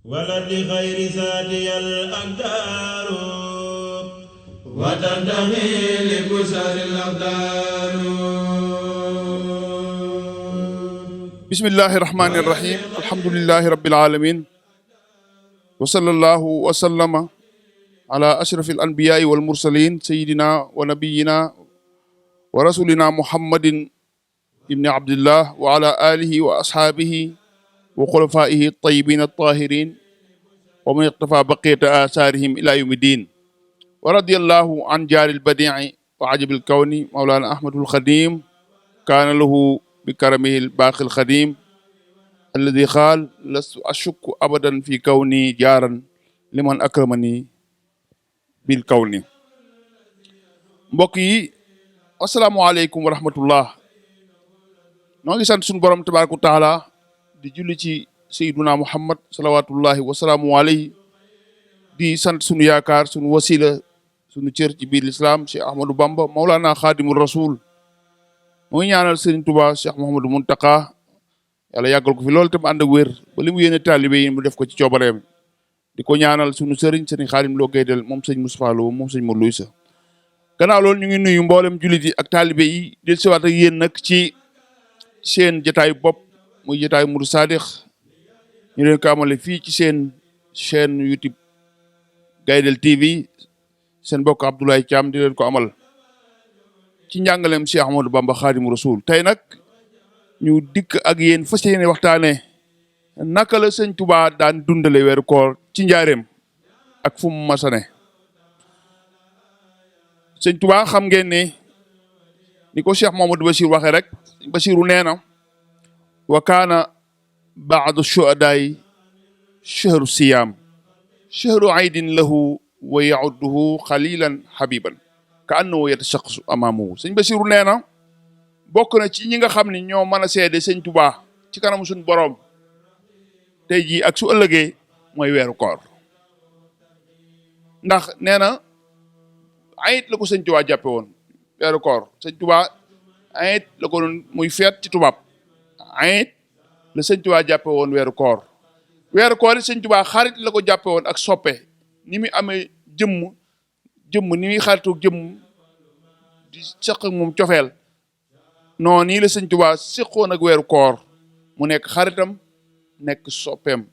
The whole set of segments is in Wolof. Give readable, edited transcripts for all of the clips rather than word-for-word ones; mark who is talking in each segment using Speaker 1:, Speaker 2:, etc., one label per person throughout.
Speaker 1: ولد غير ذاتي الأقدار وتنتهي لكسر الأقدار.
Speaker 2: بسم الله الرحمن الرحيم الحمد لله رب العالمين وصلى الله وسلم على أشرف الأنبياء والمرسلين سيدنا ونبينا ورسولنا محمد ابن عبد الله وعلى آله وأصحابه وخلفائه الطيبين الطاهرين ومن اقتفى بقية آثارهم إلى يوم الدين. ورضي الله عن جار البديع وعجب الكون مولانا أحمد الخديم كان له بكرمه الباقي الخديم الذي قال لست أشك أبدا في كوني جارا لمن أكرمني بالكون. mbokk yi asalaamaaleykum wa rahmatullah. noo ngi sant suñu borom tabaaraka wa taala di julli ci sayyiduna muhammad salawatullahi wa salaamu alayhi di sant sunu yaakaar sunu wasila sunu cër ci biir lislaam Cheikh Ahmadou Bamba Maulana Khadimul Rasul. moo ngi ñaanal Serigne Touba Cheikh Mouhamadou Muntaka yàlla yàggal ko fi loolu tam ànd ak wér ba li mu yéene taalibe yi mu def ko ci coobareem. di ko ñaanal sunu Serigne Serigne Khadim Lo Gaydel moom sëñ Moustapha Lo moom sëñ Mor Louisa. gannaaw loolu ñu ngi nuyu mboolem jullit yi ak taalibe yi del siwaat ak yéen nag ci seen jotaayu bopp muy jotaayu Murid Sadikh ñu leen ko amale fii ci seen chaîne YouTube Gaydel TV seen mbokk Abdoulaye Thiam di leen ko amal ci njàngaleem Cheikh Ahmadou Bamba Khadimu Rasul. tey nag ñu dikk ak yéen fas yéene waxtaane naka la sëñ Touba daan dundale weeru koor ci njaareem ak fu mu masane. sëñ Touba xam ngeen ne ni ko Cheikh Mamadou Bachir waxee rek Bachiru nee na wa kaana baadu shuhadaay shahru siyaam shahru aydin lahu wa yaudduhu xalilan habiban ka annahu yatashaqasu amaamahu. sëñ Bachiru nee na bokk na ci ñi nga xam ne ñoo mën a seede sëñ Touba ci kanam suñu boroom tey jii ak su ëllëgee mooy weeru koor. ndax nee na ayit la ko sëñ Touba jàppe woon weeru koor. sëñ Touba ayit la ko doon muy feet ci tubaab ayit la sëñ Touba jàppe woon weeru koor. weeru koor it sëñ Touba xarit la ko jàppe woon ak soppe ni muy amee jëmm ni muy xaritoog jëmm di seq ak moom cofeel noonu nii la sëñ Touba seqoon ak weeru koor mu nekk xaritam nekk soppeem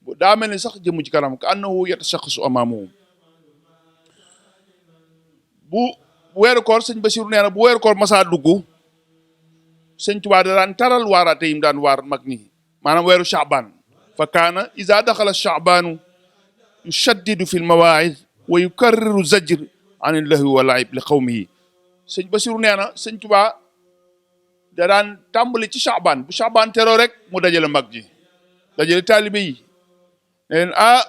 Speaker 2: bu daa mel ni sax jëmm ci kanam ka annahu yatashaqasu amaamahu. bu weeru koor sëñ Basiru nee na bu weeru koor masaa dugg sëñ Touba da daan taral waaraate yi mu daan waar mag ñi maanaam weeru Shaaban fa kaana iza daxala Shaabaanu yushaddidu fi lmawaa'iz wa yukarriru zajr an illahwi wa laib li qawmihi. sëñ Basiru nee na sëñ Touba da daan tàmbali ci Shaaban bu Shaaban teroo rek mu dajale mag ji dajale taalibe yi ne leen na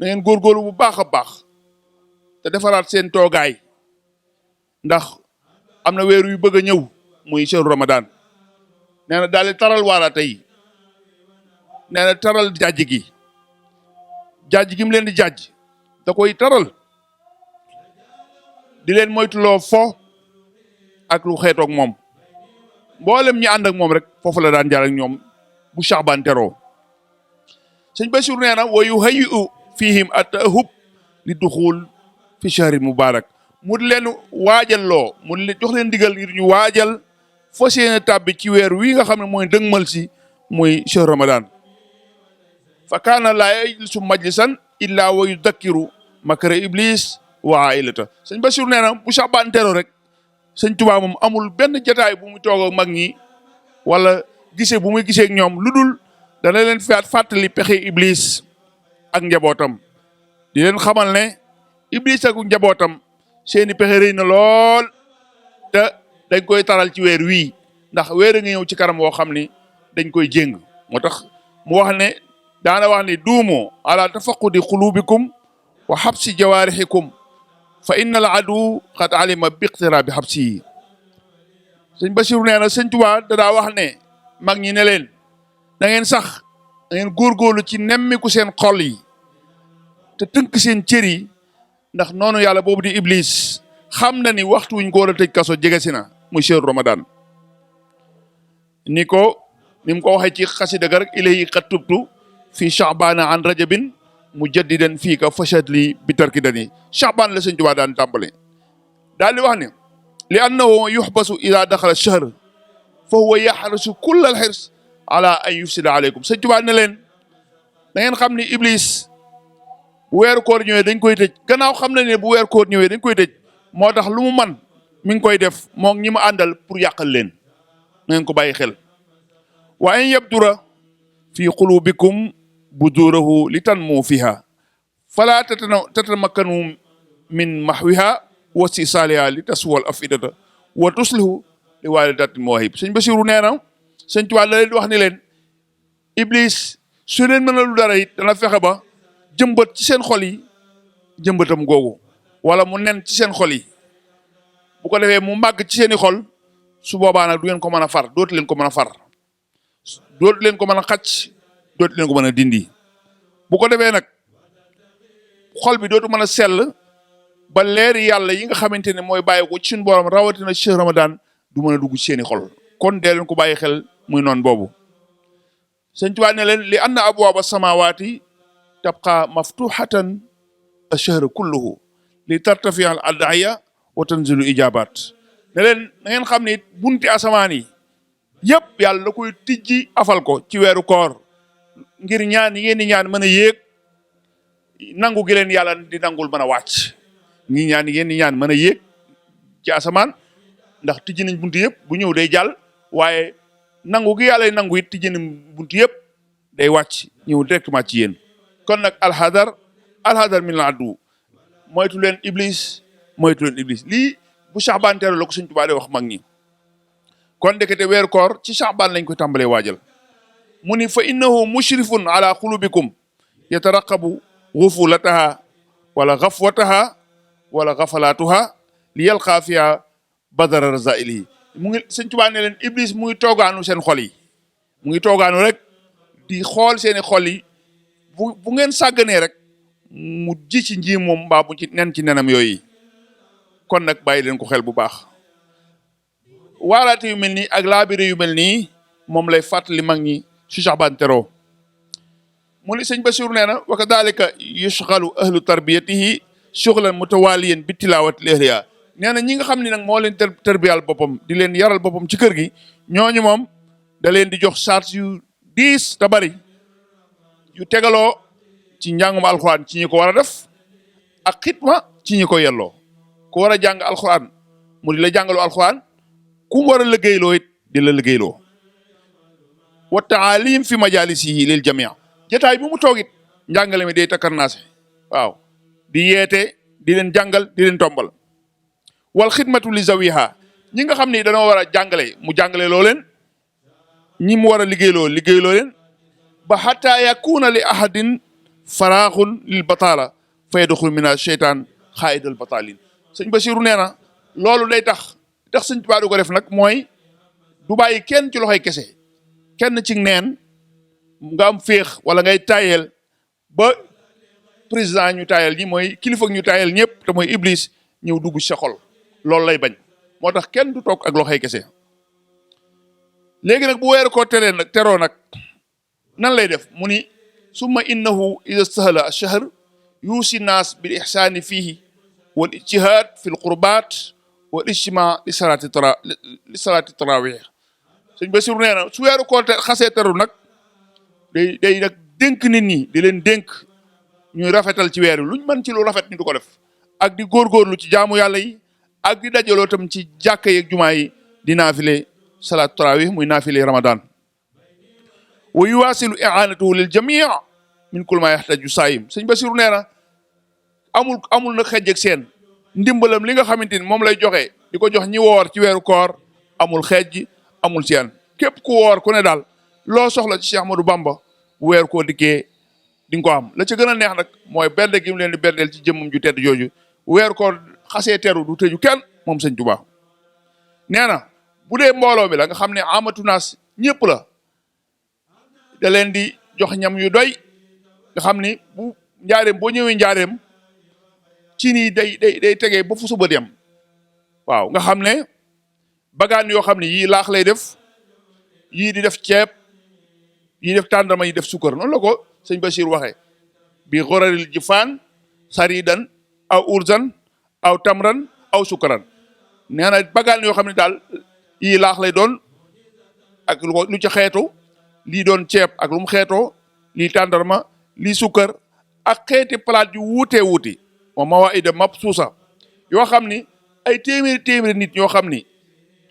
Speaker 2: ngeen góorgóorlu bu baax a baax te defaraat seen toogaay ndax am na weer yu bëgg a ñëw muy shahru Ramadan. nee na daal di taral waaraate yi nee na taral jàjj gi mu leen di jàjj da koy taral di leen moytuloo fo ak lu xeetoog moom mboolem ñi ànd ak moom rek foofu la daan jaar ak ñoom bu Shaaban teroo. sëñ Basiru nee na wa yuhayyi'u fihim at-ta'ahhub li duxul fi shahril mubarak mu di leen waajal loo mu di leen jox leen digal ngir ñu waajal fas yéene tàbbi ci weer wi nga xam ne mooy dëgmal si muy shahru Ramadan. fa kaana laa yajlisu majlisan illa wa yudakkiru makra iblis wa ailata. sëñ Basiru nee na bu Shaaban teroo rek sëñ Touba moom amul benn jataay bu muy toog ak mag ñi wala gisee bu muy gisee ak ñoom lu dul dana leen fàttali pexe iblis ak njabootam di leen xamal ne iblis ak njabootam seeni pexe rëy na lool te dañ koy taral ci weer wii ndax weer a ngi ñëw ci kanam woo xam ni dañ koy jéng. moo tax mu wax ne daana wax ni duumu ala tafaqudi qulubikum wa habsi jawarihikum fa inna al adu qad alima biqtirabi habsi. sëñ Basiru nee na sëñ Touba dadaa wax ne mag ñi ne leen da ngeen sax da ngeen góorgóorlu ci nemmiku seen xol yi te tënk seen cër yi ndax noonu yàlla boobu di iblis xam na ni waxtu wuñ ko war a tëj kaso jege si na muy shahru Ramadan. ni mu ko waxee ci xasida ga rek ilayhi qad tubtu fi Sha'bana an rajabin mujaddidan fii ka fashad li bi tarki dani Sha'ban la sëñ Tuubaa daan tàmbale daal di wax ne li annahu yuhbasu ida daxala shahr fa huwa yaxrasu kulla al xirs ala an yufsida aleykum sëñ Tuubaa ne leen da ngeen xam ni Iblis bu weeru koor ñëwee dañ koy tëj gannaaw xam na ne bu weeru koor ñëwee dañ koy tëj moo tax lu mu man mi ngi koy def moom ñi ma àndal pour yàqal leen na ngeen ko bàyyi xel wa an yabdura fi qulubikum budurahu li tanmu fiha fala tatamakkanu min mahwiha wa sisaliha li taswal afidata wa tuslihu li walidatin mawahib sëñ Basiru nee na sëñ Tuubaa la leen di wax ni leen Iblis su leen mën a lu dara it dana fexe ba jëmbat ci seen xol yi jëmbatam googu wala mu nen ci seen xol yi bu ko defee mu màgg ci seeni xol su boobaa nag du ngeen ko mën a far dootu leen ko mën a far dootu leen ko mën a xàcc dootu leen ko mën a dindi bu ko defee nag xol bi dootu mën a sell ba leeri yàlla yi nga xamante ne mooy bàyyi ko ci suñu borom rawatina ci Ramadan du mën a dugg ci seeni xol kon dee leen ko bàyyi xel muy noonu boobu sëñ Tuubaa ne leen li anna abwaaba samawaati tabqa maftuhatan ash-shahr kulluhu li tartafi al ad'iya wa tanzilu ijabat ne leen na ngeen xam ne bunti asamaan yi yëpp yàlla da koy tijji afal ko ci weeru koor ngir ñaan yi ngeen di ñaan mën a yéeg nangu gi leen yàlla di nangul mën a wàcc ñi ñaan yi ngeen di ñaan mën a yéeg ci asamaan ndax tijji nañ bunti yëpp bu ñëw day jàll waaye nangu gi yàlla nangu it tijji nañ bunti yëpp day wàcc ñëw directement ci yéen kon nag alhadar min al adu moytu leen iblis lii bu Sha'ban teru la ko Sëñ Tuubaa wax mag ñi kon ndekete weeru koor ci Sha'ban lañ koy tàmbalee waajal mu ni fa innahu mushrifun ala qulubikum yataraqabu ghufulataha wala ghafwataha wala ghafalatuha li yalqa fiha badara razailihi mu ngi Sëñ Tuubaa ne leen iblis mu ngi toogaanu seen xol yi mu ngi toogaanu rek di xool seeni xol yi bu ngeen sàgganee rek mu ji ci nji moom mbaa bu ci nenam yooyu kon nag bàyyi leen ko xel bu baax waaraate yu mel nii ak laabire yu mel nii moom lay fàttali mag ñi su Sha'ban teroo mu ni sëñ Basiru nee na wa kadhalika yushghalu ahlu tarbiyatihi shughlan mutawaliyan bi tilawati l-ihya nee na ñi nga xam ne nag moo leen tarbiyal boppam di leen yaral boppam ci kër gi ñooñu moom da leen di jox charge yu diis te bari yu tegaloo ci njàngum alxuraan ci ñi ko war a def ak xitma ci ñi ko yelloo ku war a jàng alxuraan mu di la jàngaloo alxuraan ku mu war a liggéeyloo it di la liggéeyloo wa taalim fi majalisihi lil jamia jotaay bu mu toog it njàngale mi day takkarnaase waaw di yeete di leen jàngal di leen tombal wal xidmatu li zawiha ñi nga xam ni dañoo war a jàngale mu jàngale loo leen ñi mu war a liggéeyloo leen ba xataa yakuna li ahadin faraaxun lil bataala fa yadxul mina cheytaan xaayidal bataalin sëñ Basiru nee na loolu day tax sëñ Tuubaa du ko def nag mooy du bàyyi kenn ci loxoy kese kenn ci neen nga am féex wala ngay tayel ba président ñu tayel ñi mooy kilifa ñu tayel ñëpp te mooy iblis ñëw dugg ci sa xol loolu lay bañ moo tax kenn du toog ak loxoy kese léegi nag bu weeru koo teroo nag nan lay def mu ni summa innahu ida stahala ash-shahr yuusi naas bil ihsaani fiihi wal ijtihaad fi l qurbaat wal ijtimaa li salaati tarawih sëñ Basiru nee na su weeru koo xasee teru nag day nag dénk nit ñi di leen dénk ñuy rafetal ci weer wi luñ mën ci lu rafet ñu du ko def ak di góorgóorlu ci jaamu yàlla yi ak di dajaloo tam ci jàkka yi ak jumaa yi di naafile salaat tarawih muy naafile Ramadan wa yuwaasilu i'aanatuhu lil jamii min kulli ma yahtaju saayim sëñ Basiru nee na amul nag xejj ak seen ndimbalam li nga xamante ni moom lay joxe di ko jox ñi woor ci weeru koor amul xejj amul seen képp ku woor ku ne daal loo soxla ci Cheikh Ahmadou Bamba bu weeru koo dikkee di nga ko am la ca gën a neex nag mooy berde gi mu leen di berdeel ci jëmmam ju tedd jooju weeru koor xasee teru du tëju kenn moom sëñ Tuubaa nee na bu dee mbooloo mi la nga xam ne amatu naas ñëpp la da leen di jox ñam yu doy nga xam ni bu njaareem boo ñëwee njaareem ci nii day tegee ba fu suba dem waaw nga xam ne bagaan yoo xam ne yii laax lay def yii di def ceeb yii def tàndarma yi def sukkar noonu la ko sëñ Bachir waxee bi xoraril jifaan saridan aw urzan aw tamran aw sukaran nee na bagaan yoo xam ne daal yii laax lay doon ak lu ca xeetu lii doon ceeb ak lu mu xeetoo lii tàndarma lii sukkar ak xeeti palaat yu wuutee wuuti moom mawaida mabsuusa yoo xam ni ay téeméeri nit ñoo xam ni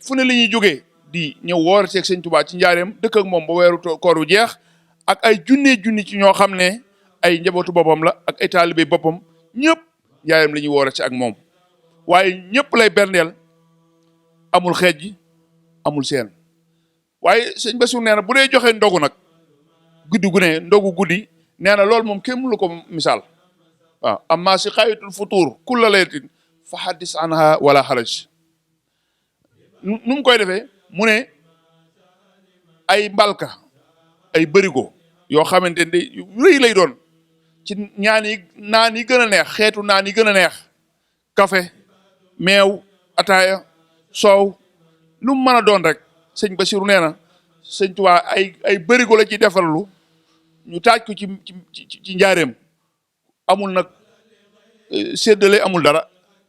Speaker 2: fu ne la ñuy jógee di ñëw woor seeg sëñ Tuubaa ci njaareem dëkk ak moom ba weeru koor bu jeex ak ay junni ci ñoo xam ne ay njabootu boppam la ak ay taalibe boppam ñëpp njaareem la ñuy woor ci ak moom waaye ñëpp lay berndeel amul xeej amul seen waaye sëñ Bassirou nee na bu dee joxe ndogu nag guddi gu ne ndogu guddi nee na loolu moom kenn mënu ko misaal waaw amma si xayitul futuur kulla laylatin fa haddis anha wala haraj nu mu koy defee mu ne ay mbalka ay bërigo yoo xamante ne yu rëy lay doon ci naan yi gën a neex xeetu naan yi gën a neex café meew ataaya soow lu mu mën a doon rek sëñ Bassirou nee na sëñ Tuubaa ay bërigo la ci defarlu ñu taaj ko ci njaareem amul nag séddale amul dara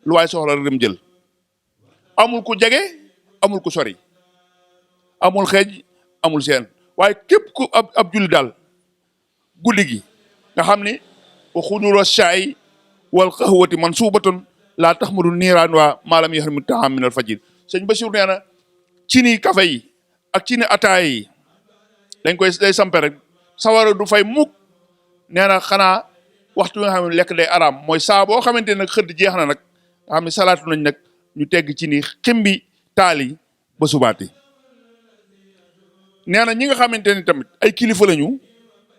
Speaker 2: lu waay soxla rek dem jël amul ku jege amul ku sori amul xeej amul seen waaye képp ku ab julli daal guddi gi nga xam ni wa xudura shaay wal qahwati mansubatun laa taxmadu niiraan waa maalam yaxrimu taam min al fajir sëñ Bassirou nee na ci ni kafe yi ak ci ni ataaya yi dañ koy day sampe rek sawara du fay mukk nee na xanaa waxtu nga xam ne lekk day araam mooy saa boo xamante ne nag xëdd jeex na nag nga xam ne salaatu nañ nag ñu tegg ci ni ximbi taal yi ba subaati nee na ñi nga xamante ni tamit ay kilifa lañu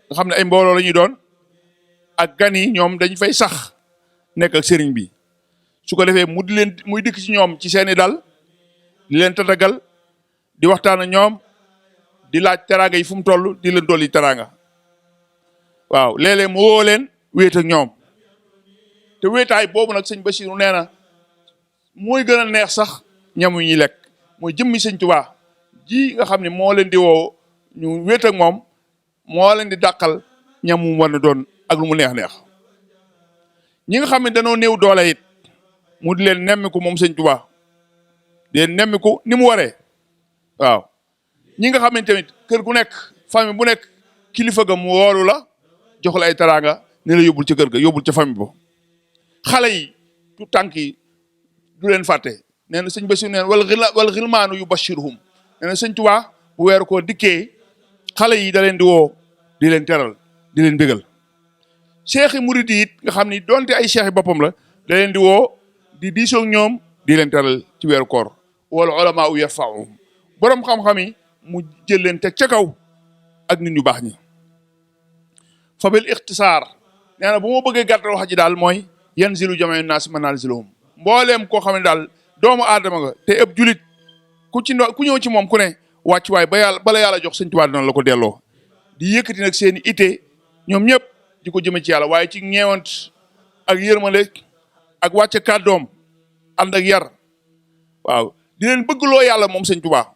Speaker 2: nga xam ne ay mbooloo la ñuy doon ak gan yi ñoom dañ fay sax nekk ak sëriñ bi su ko defee muy dikk ci ñoom ci seeni dal di leen tatagal di waxtaan ak ñoom di laaj teraanga yi fu mu toll di leen dolli teraanga waaw léeg-léeg mu woo leen wéet ak ñoom te wéetaay boobu nag sëñ Bassirou nee na mooy gën a neex sax ñamu ñuy lekk mooy jëmmi sëñ Tuubaa ji nga xam ne moo leen di woo ñu wéet ak moom moo leen di dàqal ñamu war na doon ak lu mu neex ñi nga xam ne dañoo néew doole it mu di leen nemmiku moom sëñ Tuubaa di leen nemmiku ni mu waree waaw ñi nga xam ne tamit kër gu nekk famille bu nekk kilifa ga mu woolu la jox la ay teraanga ne la yóbbul ca kër ga yóbbul ca famille ba xale yi tu tànk yi du leen fàtte nee na sëñ Bassirou nee na wal xilmaanu yu bashiruhum nee na sëñ Tuubaa bu weeru koo dikkee xale yi da leen di woo di leen teral di leen bégal cheikh yi murid yi it nga xam ni donte ay cheikh yi boppam la da leen di woo di diisoo ak ñoom di leen teral ci weeru koor wala ulama u yarfa'uhum borom xam-xam yi mu jël leen teg ca kaw ak nit ñu baax ñi fa bil ixtisaar nee na bu ma bëggee gàttal wax ji daal mooy yanzilu jami'un naas manaaziluhum mbooleem koo xam ne daal doomu aadama nga te ëpp julit ku ñëw ci moom ku ne wàcc waay bala yàlla jox sëñ Tuubaa dina la ko delloo di yëkkati nag seeni ité ñoom ñëpp di ko jëme ci yàlla waaye ci ñeewant ak yërmande ak wàcce kàddoom ànd ak yar waaw di leen bëggloo yàlla moom sëñ Tuubaa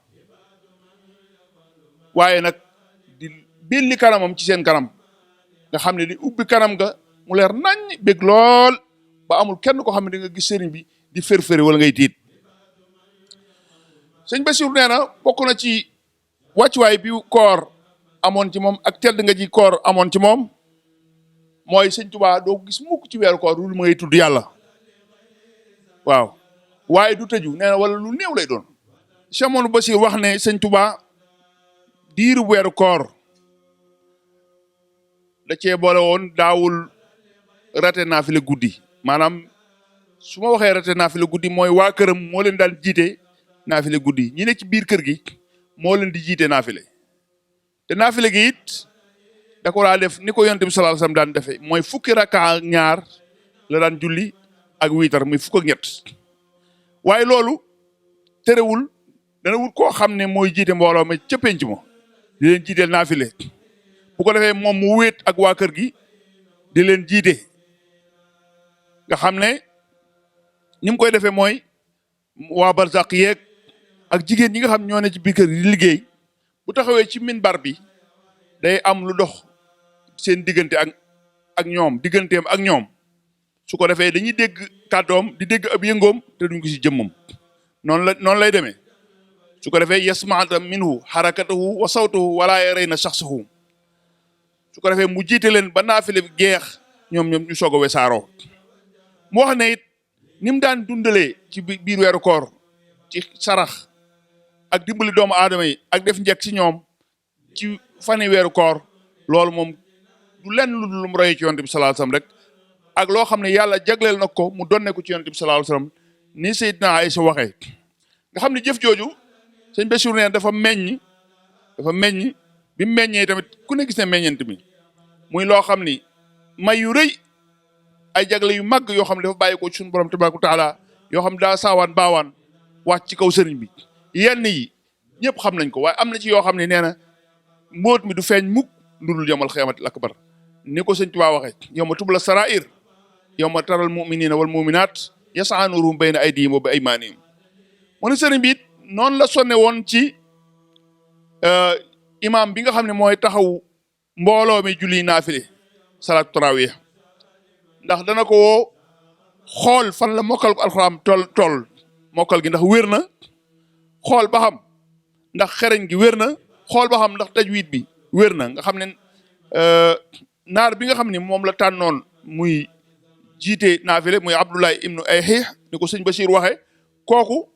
Speaker 2: waaye nag di billi kanamam ci seen kanam nga xam ne di ubbi kanam nga mu leer nañ bég lool ba amul kenn ko xam ne di nga gis sëriñ bi di fër-fëri wala ngay tiit sëñ Bassirou nee na bokk na ci wàccuwaay bi koor amoon ci moom ak tedd nga ji koor amoon ci moom mooy sëñ Tuubaa doo ko gis mukk ci weeru koor lu ma ngay tudd yàlla waaw waaye du tëju nee na wala lu néew lay doon Cheikh Mouhamadou Bassir wax ne sëñ Tuubaa diiru weeru koor da cee boole woon daawul rate naafila guddi maanaam su ma waxee rate naafila guddi mooy waa këram moo leen daan jiite naafile guddi ñi ne ci biir kër gi moo leen di jiite naafile te naafile gi it da ko daa def ni ko yonent bi sallallahu alayhi wasallam daan defee mooy fukki rakka ak ñaar la daan julli ak wiitar muy fukk ak ñett waaye loolu terewul dana wut koo xam ne mooy jiite mbooloo ma ca penc ma di leen jiiteel naafile bu ko defee moom mu wéet ak waa kër gi di leen jiite nga xam ne ni mu koy defee mooy waa barzaq yeeg ak jigéen ñi nga xam ñoo ne ci biir kër gi di liggéey bu taxawee ci minbar bi day am lu dox seen diggante ak ñoom digganteem ak ñoom su ko defee dañuy dégg kàddoom di dégg ab yëngoom te duñ ko si jëmmam noonu lay demee su ko defee yasmaata minhu harakatahu wa sawtahu wala yarayna shakhsahu su ko defee mu jiite leen ba naafile jeex ñoom ñu soog a wesaaroo mu wax ne it ni mu daan dundalee ci biir weeru koor ci sarax ak dimbali doomu aadama yi ak def njëkk ci ñoom ci fani weeru koor loolu moom du lenn lu dul mu roy ci yonent bi sallallahu alayhi wasallam rek ak loo xam ne yàlla jagleel na ko mu donne ko ci yonent bi sallallahu alayhi wasallam ni Seydina Aysa waxee nga xam ne jëf jooju sëñ Bachir ne dafa meññ bi mu meññee tamit ku ne gis ne meññent bi muy loo xam ni may yu rëy ay jagle yu màgg yoo xam ne dafa bàyyi ko ci suñu borom tabaaraka wa taala yoo xam ne daa saawaan baawaan wàcc ci kaw sëriñ bi yenn yi ñëpp xam nañ ko waaye am na ci yoo xam ne nee na mbóot mi du feeñ mukk lu dul yawmal xiyaamatil akbar ni ko sëñ Tuubaa waxee yawma tubla sarair yawma taral muminina wal muminat yas'a nuruhum bayna aydihim wa bi aymanihim mu ne sëriñ bi it noonu la sonne woon ci imam bi nga xam ne mooy taxaw mbooloo mi julli naafile salaatu tarawih ndax dana ko woo xool fan la mokkal ko alxuraan toll mokkal gi ndax wér na xool ba xam ndax xereñ gi wér na xool ba xam ndax tajwid bi wér na nga xam ne naar bi nga xam ne moom la tànnoon muy jiite naafile muy Abdoulaye ibnu Ayhih ni ko sëñ Bachir waxe kooku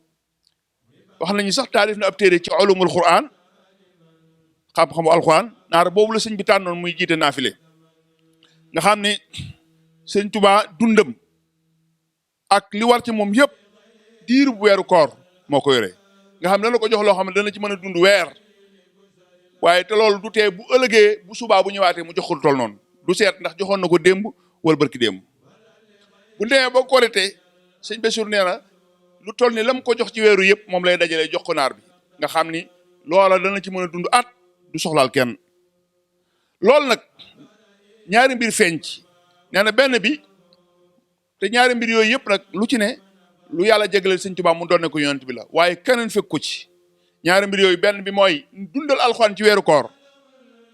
Speaker 2: wax nañu sax taarif na ab téere ci ulumul Qur'an xam-xamu alquran naar boobu la sëñ bi tànnoon muy jiite naafile nga xam ne sëñ Tuubaa dundam ak li war ci moom yëpp diiru bu weeru koor moo ko yore nga xam ne dana ko jox loo xam ne dana ci mën a dund weer waaye te loolu du tee bu ëllëgee bu subaa bu ñëwaatee mu jox ko tol noonu du seet ndax joxoon na ko démb wala barki démb bu demee ba korite sëñ Bachir nee na lu toll ni lam ko jox ci weeru yëpp moom lay dajalee jox ko naar bi nga xam ni loola dana ci mën a dund at du soxlaal kenn loolu nag ñaari mbir feeñ ci nee na benn bi te ñaari mbir yooyu yëpp nag lu ci ne lu yàlla jégaleel sëñ Tuubaa mu doon ko yonent bi la waaye keneen fekk ko ci ñaari mbir yooyu benn bi mooy dundal alxuraan ci weeru koor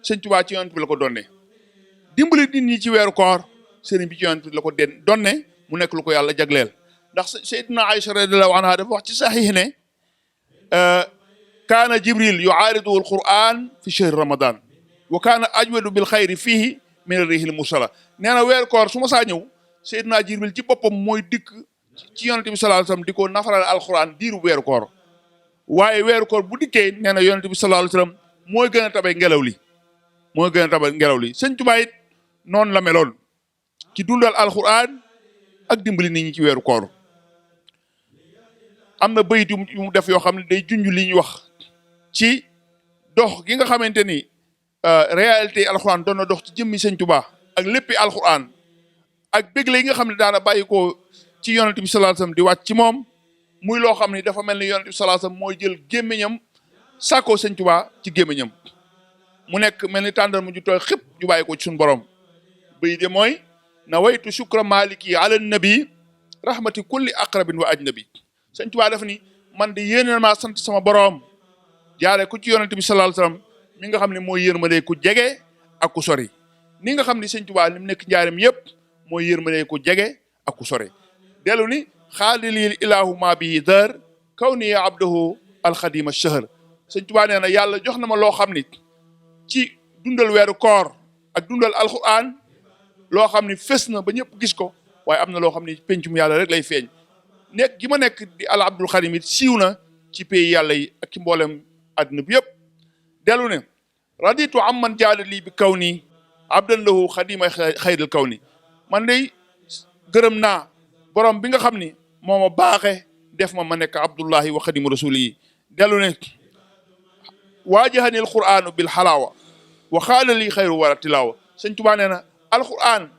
Speaker 2: sëñ Tuubaa ci yonent bi la ko donne dimbali nit ñi ci weeru koor sëriñ bi ci yonent bi la ko donne mu nekk lu ko yàlla jagleel ndax Seydina Aïcha radiyallahu anha dafa wax ci saxiix ne kaana Jibril yuaaridu alquran fi shahri ramadan wa kaana ajwadu bil xayri fiihi min rihil mursala nee na weeru koor su ma saa ñëw Seydina Jibril ci boppam mooy dikk ci yonent bi sallallahu alayhi wasallam di ko nafaral alquran diiru weeru koor waaye weeru koor bu dikkee nee na yonent bi sallallahu alayhi wasallam mooy gën a tabe ngelaw li sëñ Tuubaa it noonu la meloon ci dundal alquran ak dimbali nit ñi ci weeru koor am na bayit yu mu def yoo xam ne day junj li ñuy wax ci dox gi nga xamante ni réalité alquran doon na dox ci jëmmi sëñ Tuubaa ak léppi alquran ak bégle yi nga xam ne daana bàyyi ko ci yonent bi sallallahu alayhi wasallam di wàcc ci moom muy loo xam ne dafa mel ni yonent bi sallallahu alayhi wasallam mooy jël gémmiñam sàkkoo sëñ Tuubaa ci gémmiñam mu nekk mel ni tàndar mu ju tooy xëpp ju bàyyi ko ci suñu borom bay de mooy nawaytu shukra maliki ala nabi rahmati kulli aqrabin wa ajnabi sëñ Tuubaa dafa ni man de yéene maa sant sama borom jaare ku ci yonent bi sallallahu alayhi wasallam mi nga xam ne mooy yërmande ku jege ak ku sori ni nga xam ne sëñ Tuubaa li mu nekk njaareem yëpp mooy yërmande ku jege ak ku sori dellu ni xaalilil ilahu ma bihi dar kaw ni ya abdahu alxadim ash-shahr sëñ Tuubaa nee na yàlla jox na ma loo xam ni ci dundal weeru koor ak dundal alquran loo xam ni fës na ba ñëpp gis ko waaye am na loo xam ni pencum yàlla rek lay feeñ nekk gi ma nekk di al abdul xadim it siiw na ci pays yàlla yi ak ci mboolem àdduna bi yëpp dellu ne raditu amman jaada lii bi kaw nii abdan lahu xadima xayril kaw ni man day gërëm naa borom bi nga xam ni moo ma baaxe def ma nekk abdullahi wa xadimu rasuli yi dellu ne waajahani alquranu bil xalaawa wa xaala lii xayru wala tilaawa sëñ Tuubaa nee na alquran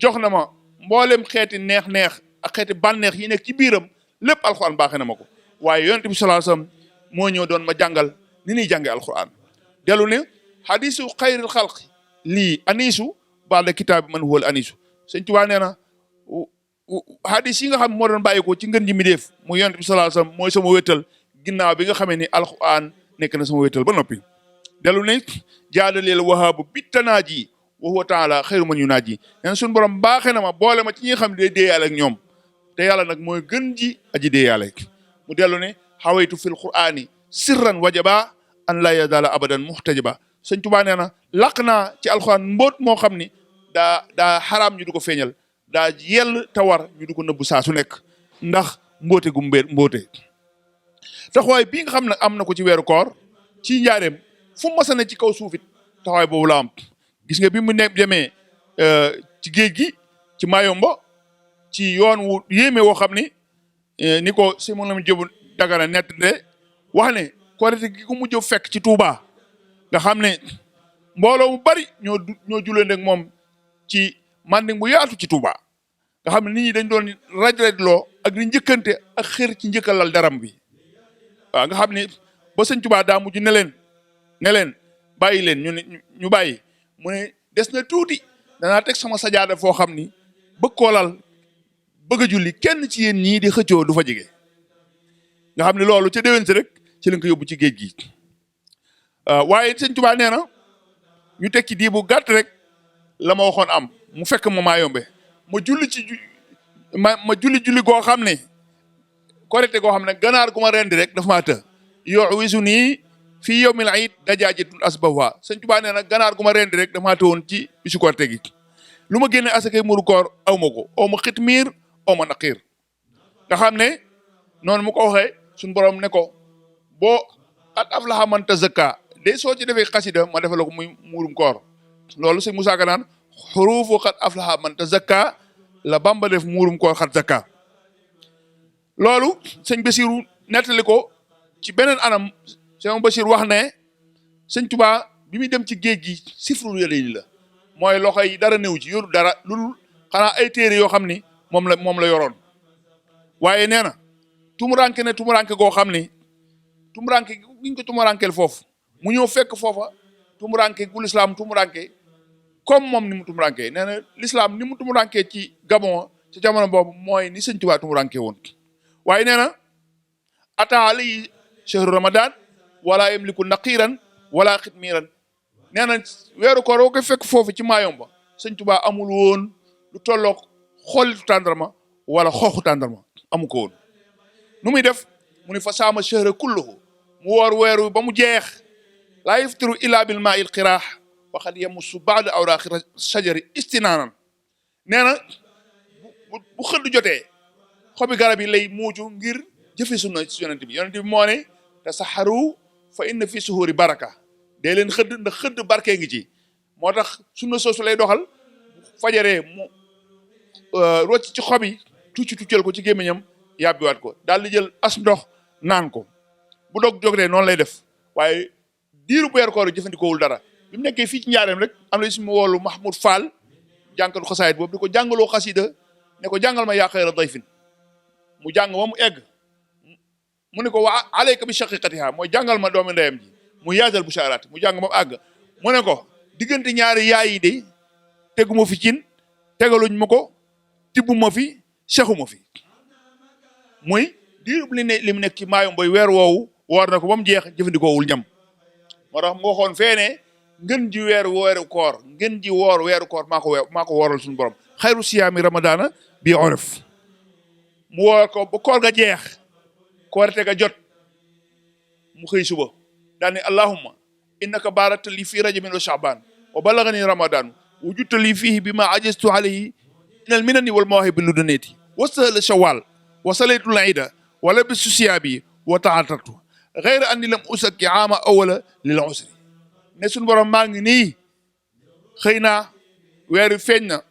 Speaker 2: jox na ma mboolem xeeti neex-neex ak xeeti bànneex yi nekk ci biiram lépp alquran baaxee na ma ko waaye yonent bi sallallahu alayhi wasallam moo ñëw doon ma jàngal ni ñuy jànge alquran dellu ne hadisu xayril xalq lii anisu baada kitaabi man huwal anisu sëñ Tuubaa nee na hadis yi nga xam moo doon bàyyi ko ci ngën ji mi def mu yonent bi sallallahu alayhi wasallam mooy sama wéttal ginnaaw bi nga xamee ni alquran nekk na sama wéttal ba noppi dellu ne jaadaleel wahaabu bittanaaji wa huwa taala xayru man yunaaji nee na suñu borom baaxee na ma boole ma ci ñi nga xam ne day déeyaale ak ñoom te yàlla nag mooy gën ji aji déeyaale mu dellu ne xawaytu fil qur'ani sirran wajaba an la yazala abadan muhtajaba sëñ Tuubaa nee na laq naa ci alxuraan mbóot moo xam ni daa xaraam ñu du ko feeñal daa yell te war ñu du ko nëbbu saa su nekk ndax mbóote gu mbóote taxawaay bii nga xam ne am na ko ci weeru koor ci njaareem fu mu masa ne ci kaw suufit taxawaay boobu la am gis nga bi mu ne demee ci géej gi ci Mayomba ci yoon wu yéeme woo xam ni ni ko si mu lam jëbu dagana nett de wax ne korite gi ko mujj fekk ci Touba nga xam ne mbooloo mu bari ñoo julee ak moom ci manding bu yaatu ci Touba nga xam ne nit ñi dañ doon raj-rajloo ak di njëkkante ak xër ci njëkkalal daram bi waaw nga xam ne ba sëñ Touba daa mujj ne leen bàyyi leen ñu bàyyi mu ne des na tuuti danaa teg sama sajaada foo xam ni bëgg koo lal bëgg a julli kenn ci yéen ñii di xëccoo du fa jege nga xam ne loolu ca déwén si rek ci lañ ko yóbbu ci géej gi waaye sëñ Tuubaa nee na ñu teg ci diibu gàtt rek la ma waxoon am mu fekk ma Mayombe ma julli julli goo xam ne korite goo xam ne ganaar gu ma rendi rek dafa maa të yoo wisu nii fii yawmil iid dajaajatul asbawa sëñ Tuubaa nee na ganaar gu ma rendi rek dafa maa të woon ci bisu korite gi lu ma génne asakay muru koor aw ma ko aw ma xitmiir aw ma naqiir nga xam ne noonu mu ko waxee suñu borom ne ko boo qad aflaha man tazakka de soo ci defee xasida ma defal ko muy muurum koor loolu sëñ Musaa Ka naan xuruufu qad aflaha man tazakka la Bamba def muurum koor xat zakka loolu sëñ Basiru nettali ko ci beneen anam sëñ Basiru wax ne sëñ Tuubaa bi muy dem ci géej gi sifrul yëleñ la mooy loxo yi dara néew ci yoru dara lul xanaa ay téere yoo xam ni moom la yoroon waaye nee na tumuranke goo xam ni tumuranke giñ ko tumurankeel foofu mu ñëw fekk foofa tumuranke gu lislaam tumuranke comme moom ni mu tumuranke nee na lislaam ni mu tumuranke ci Gabon ci jamono boobu mooy ni sëñ Tuubaa tumuranke woon waaye nee na ata alayhi shahru ramadan wala yamliku naqiran wala xitmiran nee na weeru koor woo koy fekk foofu ci Mayomba sëñ Tuubaa amul woon lu tolloog xoolitu tàndarma wala xooxu tàndarma amu ko woon nu muy def mu ni fa saama shahra kulluhu mu woor weeru ba mu jeex laa yaftiru illa bil maa'il qiraax waxad yamussu ba'da awraaqi shajari istinaanan nee na bu xëdd jotee xobi garab yi lay muucu ngir jëfe sunna ci yonent bi moo ne tasaxaru fa inna fi suhuri baraka dee leen xëdd ndax xëdd barkee ngi ci moo tax sunna soosu lay doxal fajaree mu rocc ci xob yi tuccal ko ci gémmiñam yàbbiwaat ko daal di jël as ndox naan ko bu dog jogtee noonu lay def waaye diiru weeru koor jëfandikoowul dara bi mu nekkee fii ci njaareem rek am na si mu woolu Mahmoud Fall jànkatu xasaayit boobu di ko jàngaloo xasida ne ko jàngal ma yaa xayra dayfin mu jàng ma mu egg mu ne ko wa alayka bi shaqiqatiha mooy jàngal ma doomi ndeyam ji mu yaasal bushaaraat mu jàng ma mu àgg mu ne ko diggante ñaari yaay yi de teguma fi cin tegaluñ ma ko tibbu ma fi sexu ma fi muy diirub li mu nekk ci Mayomba weer woowu woor na ko ba mu jeex jëfandikoowul ñam moo tax mu waxoon feene ngën ji weeru koor ngën ji woor weeru koor maa ko wooral suñu borom xayru siyaami ramadana bi oref mu woor ko ba koor ga jeex koorite ga jot mu xëy suba daal ne allahumma innaka barakta li fii rajabin wa sha'ban wa balagani ramadan wujudta li fihi bima ajaztu alayhi min al minani wal mawaahibi ludunati wasahla shawal wa salaytul ida wa labistu siyaabi wa ta'atartu ghayra anni lam usakki aama awala lil usri ne suñu borom maa ngi nii xëy naa weeru feeñ na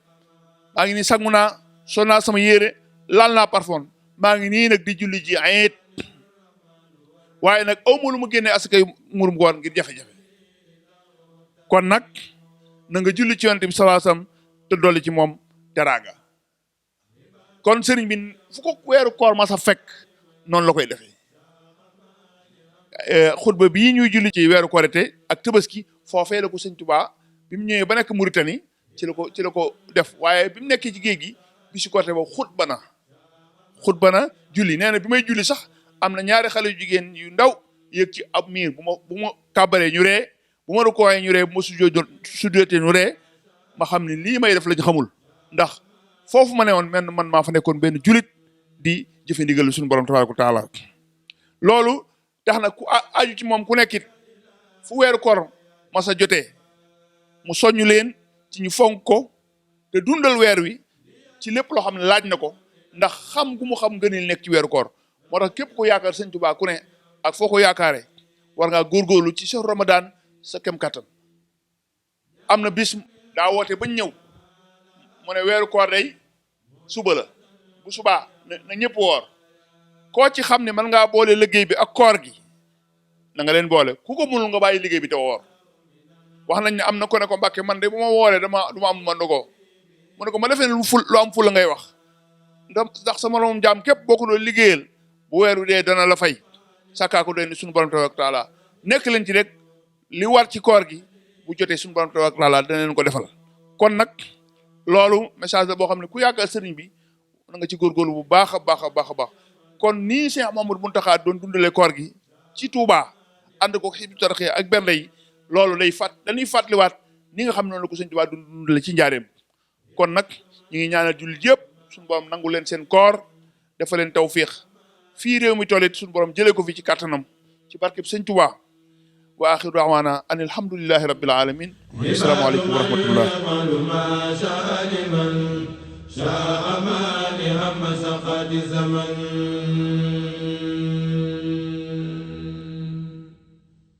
Speaker 2: maa ngi nii sangu naa sol naa sama yére laal naa parfum maa ngi nii nag di julli ji ayit waaye nag awma lu mu génnee asakay murum goor ngir jafe-jafe kon nag na nga julli ci yonent bi sallallahu alayhi wasallam te dolli ci moom teraanga kon sëriñ bi fu ko weeru koor ma sa fekk noonu la koy defee xutba bii ñuy julli ci weeru korite ak tabaski foofee la ko sëñ Tuubaa bi mu ñëwee ba nekk Mauritanie ci la ko def waaye bi mu nekkee ci géej gi bisu korite boobu xutba na julli nee na bi may julli sax am na ñaari xale yu jigéen yu ndaw yëg ci ab miir bu ma kàbbaree ñu ree bu ma rukkooyee ñu ree bu ma sujjootee ñu ree ma xam ne lii may def lañ xamul ndax foofu ma ne woon man maa fa nekkoon benn julit di jëfe ndigal suñu borom tabaaraka wa taala loolu tax na ku aju ci moom ku nekkit fu weeru koor ma sa jotee mu soññu leen ci ñu fonk ko te dundal weer wi ci lépp loo xam ne laaj na ko ndax xam gu mu xam ngëneel nekk ci weeru koor moo tax képp ku yaakaar sëñ Tuubaa ku ne ak foo ko yaakaare war ngaa góorgóorlu ci sa Ramadan sa kem kattan am na bis daa woote bañ ñëw mu ne weeru koor day suba la bu subaa na ñëpp woor koo ci xam ne mën ngaa boole liggéey bi ak koor gi na nga leen boole ku ko mënul nga bàyyi liggéey bi te woor wax nañ ne am na ko ne ko Mbàkke man de bu ma wooree du ma am ma ndogoo mu ne ko ma defee ne lu am ful la ngay wax ndax sama moroom jaam képp boo ko doon liggéeyal bu weeru dee dana la fay sàkkaa ko doy ni suñu borom tabaaraka wa taala nekk leen ci rek li war ci koor gi bu jotee suñu borom tabaaraka wa taala dana leen ko defal kon nag loolu message la boo xam ne ku yàggal sëriñ bi na nga ci góorgóorlu bu baax a baax a baax a baax kon nii Cheikh Mouhamadou Mountakha doon dundalee koor gi ci Touba ànd ko Hizbut Tarqiyyah ak bernde yi loolu dañuy fàttaliwaat ni nga xam ne noonu la ko sëñ Touba dundale ci njaareem kon nag ñu ngi ñaanal jullit yëpp suñu borom nangu leen seen koor dafa leen tawfiix fii réew mi tollit suñu borom jëlee ko fi ci kattanam ci barkeb sëñ Touba wa axiru da'waana an alhamdulillahi rabbil alamin assalaamu aleykum wa rahmatullah
Speaker 1: شاء ما لهم سقط زمن